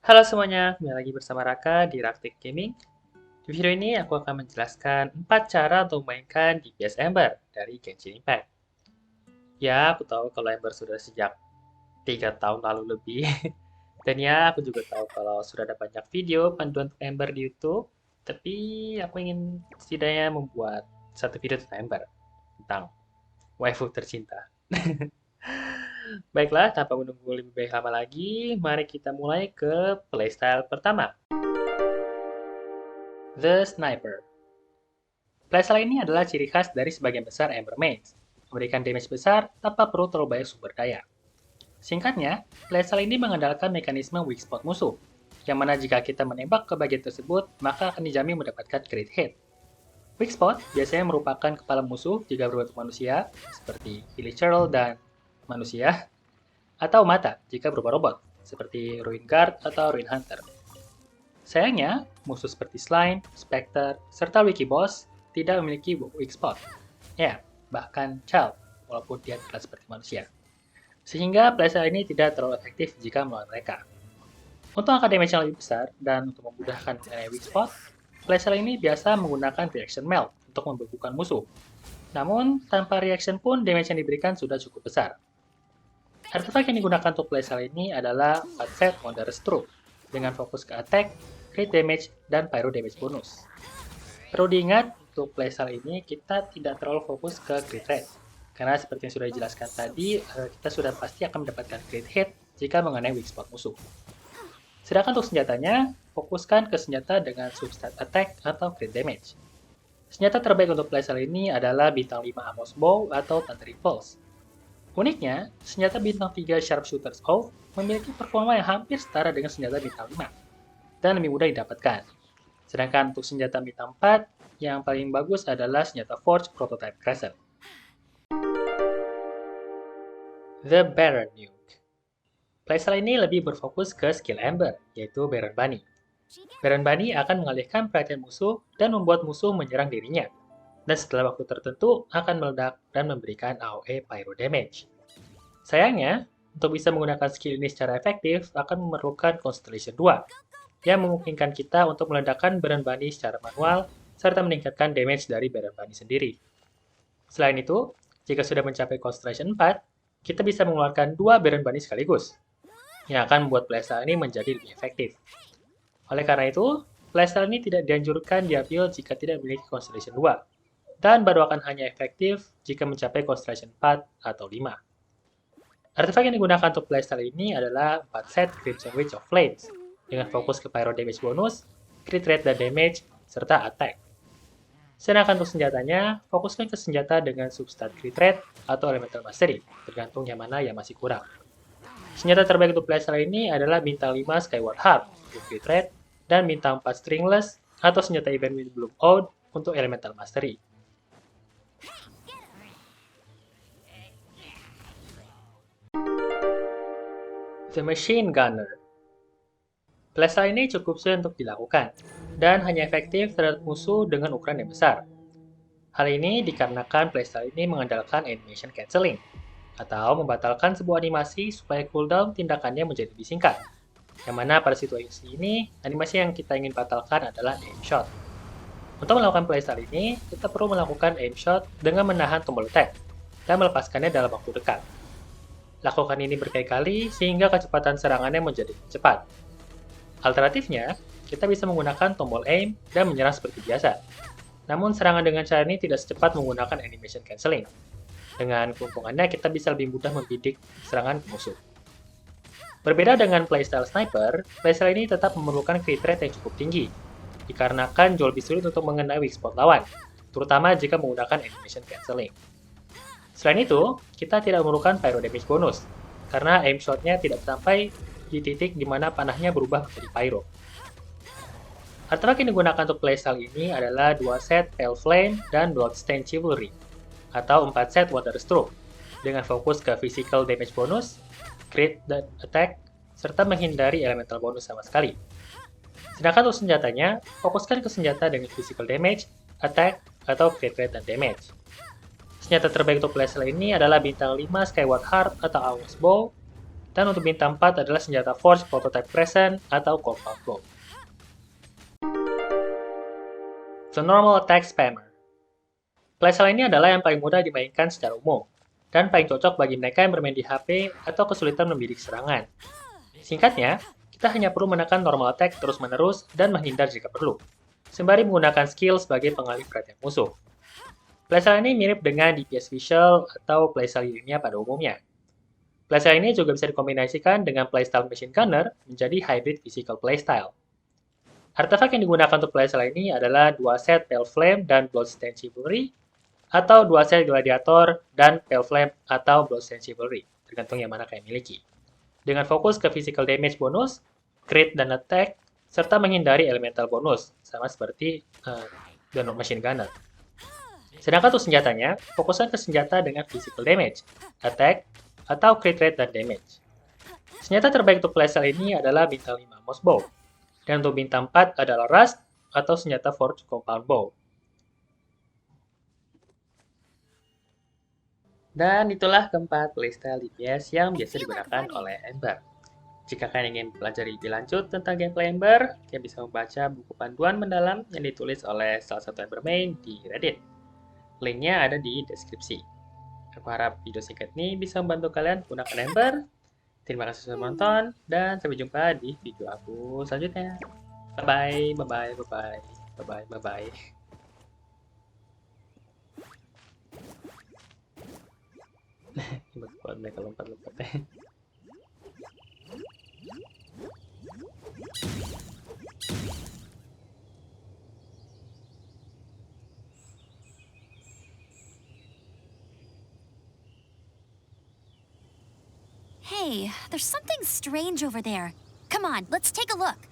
Halo semuanya, kembali lagi bersama Raka di Raktik Gaming. Di video ini aku akan menjelaskan 4 cara untuk memainkan DPS Ember dari Genshin Impact. Ya, aku tahu kalau Ember sudah sejak 3 tahun lalu lebih. Dan ya, aku juga tahu kalau sudah ada banyak video panduan untuk Ember di YouTube. Tapi aku ingin setidaknya membuat satu video tentang Ember, tentang waifu tercinta. Baiklah, tanpa menunggu lebih baik lama lagi, mari kita mulai ke playstyle pertama, The Sniper. Playstyle ini adalah ciri khas dari sebagian besar Ember Mains, memberikan damage besar tanpa perlu terlalu banyak sumber daya. Singkatnya, playstyle ini mengandalkan mekanisme weak spot musuh, yang mana jika kita menembak ke bagian tersebut, maka akan dijamin mendapatkan crit hit. Weak spot biasanya merupakan kepala musuh jika berbentuk manusia, seperti Hilichurl dan manusia, atau mata jika berupa robot, seperti Ruin Guard atau Ruin Hunter. Sayangnya, musuh seperti Slime, Spectre, serta Wikiboss tidak memiliki weak spot. Ya, bahkan Child, walaupun dia terlihat seperti manusia. Sehingga playstyle ini tidak terlalu efektif jika melawan mereka. Untuk angka damage yang lebih besar dan untuk memudahkan mengenai weak spot, playstyle ini biasa menggunakan reaction melt untuk membekukan musuh. Namun, tanpa reaction pun damage yang diberikan sudah cukup besar. Artefak yang digunakan untuk playstyle ini adalah 4 set Wondrous Stroke dengan fokus ke attack, crit damage, dan pyro damage bonus. Perlu diingat, untuk playstyle ini kita tidak terlalu fokus ke crit rate, karena seperti yang sudah dijelaskan tadi, kita sudah pasti akan mendapatkan crit hit jika mengenai weak spot musuh. Sedangkan untuk senjatanya, fokuskan ke senjata dengan substat attack atau crit damage. Senjata terbaik untuk playstyle ini adalah bintang 5 Amos Bow atau Thundering Pulse. Uniknya, senjata bintang 3 Sharpshooter's Oath memiliki performa yang hampir setara dengan senjata bintang 5, dan lebih mudah didapatkan. Sedangkan untuk senjata bintang 4, yang paling bagus adalah senjata Forge Prototype Crescent. The Baron Nuke. Playstyle ini lebih berfokus ke skill Ember, yaitu Baron Bunny. Baron Bunny akan mengalihkan perhatian musuh dan membuat musuh menyerang dirinya, dan setelah waktu tertentu akan meledak dan memberikan AoE Pyro Damage. Sayangnya, untuk bisa menggunakan skill ini secara efektif akan memerlukan Constellation 2, yang memungkinkan kita untuk meledakkan Baron Bunny secara manual, serta meningkatkan damage dari Baron Bunny sendiri. Selain itu, jika sudah mencapai Constellation 4, kita bisa mengeluarkan 2 Baron Bunny sekaligus, yang akan membuat playstyle ini menjadi lebih efektif. Oleh karena itu, playstyle ini tidak dianjurkan diambil jika tidak memiliki Constellation 2, dan baru akan hanya efektif jika mencapai Constellation 4 atau 5. Artefak yang digunakan untuk playstyle ini adalah 4 set Crimson Witch of Flames, dengan fokus ke pyro damage bonus, crit rate dan damage, serta attack. Sedangkan untuk senjatanya, fokuskan ke senjata dengan substat crit rate atau elemental mastery, tergantung yang mana yang masih kurang. Senjata terbaik untuk playstyle ini adalah bintang 5 Skyward Harp untuk crit rate, dan bintang 4 Stringless atau senjata event Windbloom Ode untuk elemental mastery. The Machine Gunner. Playstyle ini cukup sulit untuk dilakukan, dan hanya efektif terhadap musuh dengan ukuran yang besar. Hal ini dikarenakan playstyle ini mengandalkan animation cancelling, atau membatalkan sebuah animasi supaya cooldown tindakannya menjadi lebih singkat. Yang mana pada situasi ini, animasi yang kita ingin batalkan adalah aim shot. Untuk melakukan playstyle ini, kita perlu melakukan aim shot dengan menahan tombol attack, dan melepaskannya dalam waktu dekat. Lakukan ini berkali-kali sehingga kecepatan serangannya menjadi cepat. Alternatifnya, kita bisa menggunakan tombol aim dan menyerang seperti biasa. Namun serangan dengan cara ini tidak secepat menggunakan animation cancelling. Dengan keuntungannya, kita bisa lebih mudah membidik serangan musuh. Berbeda dengan playstyle sniper, playstyle ini tetap memerlukan crit rate yang cukup tinggi, dikarenakan jauh lebih sulit untuk mengenai weak spot lawan, terutama jika menggunakan animation cancelling. Selain itu, kita tidak memerlukan pyro damage bonus, karena aim shot-nya tidak sampai di titik di mana panahnya berubah menjadi pyro. Artefak yang digunakan untuk playstyle ini adalah 2 set Pale Flame dan Bloodstained Chivalry, atau 4 set Wondrous Stroke, dengan fokus ke physical damage bonus, crit dan attack, serta menghindari elemental bonus sama sekali. Sedangkan untuk senjatanya, fokuskan ke senjata dengan physical damage, attack, atau crit rate dan damage. Senjata terbaik untuk playstyle ini adalah bintang 5 Skyward Harp atau Amos Bow, Dan untuk bintang 4 adalah senjata Force Prototype Present atau Compound Bow. The Normal Attack Spammer. Playstyle ini adalah yang paling mudah dimainkan secara umum, dan paling cocok bagi mereka yang bermain di HP atau kesulitan membidik serangan. Singkatnya, kita hanya perlu menekan normal attack terus-menerus dan menghindar jika perlu, sembari menggunakan skill sebagai pengalih perhatian musuh. Playstyle ini mirip dengan DPS Visual atau playstyle Yoimiya pada umumnya. Playstyle ini juga bisa dikombinasikan dengan playstyle Machine Gunner menjadi hybrid physical playstyle. Artefak yang digunakan untuk playstyle ini adalah 2 set Pale Flame dan Bloodstained Chivalry, atau 2 set Gladiator dan Pale Flame atau Bloodstained Chivalry, tergantung yang mana kalian miliki. Dengan fokus ke physical damage bonus, crit dan attack, serta menghindari elemental bonus, sama seperti The Machine Gunner. Sedangkan untuk senjatanya, fokuskan ke senjata dengan physical damage, attack, atau crit rate dan damage. Senjata terbaik untuk playstyle ini adalah bintang 5 Moss Bow, dan untuk bintang 4 adalah Rust atau senjata Forge Compound Bow. Dan itulah keempat playstyle DPS yang biasa digunakan oleh Ember. Jika kalian ingin belajar lebih lanjut tentang gameplay Ember, kalian bisa membaca buku panduan mendalam yang ditulis oleh salah satu Ember main di Reddit. Linknya ada di deskripsi. Aku harap video singkat ini bisa membantu kalian menggunakan Ember. Terima kasih sudah menonton, dan sampai jumpa di video aku selanjutnya. Bye-bye, bye-bye, bye-bye, bye-bye, bye-bye. Buat mereka lompat-lompat. Hey, there's something strange over there. Come on, let's take a look.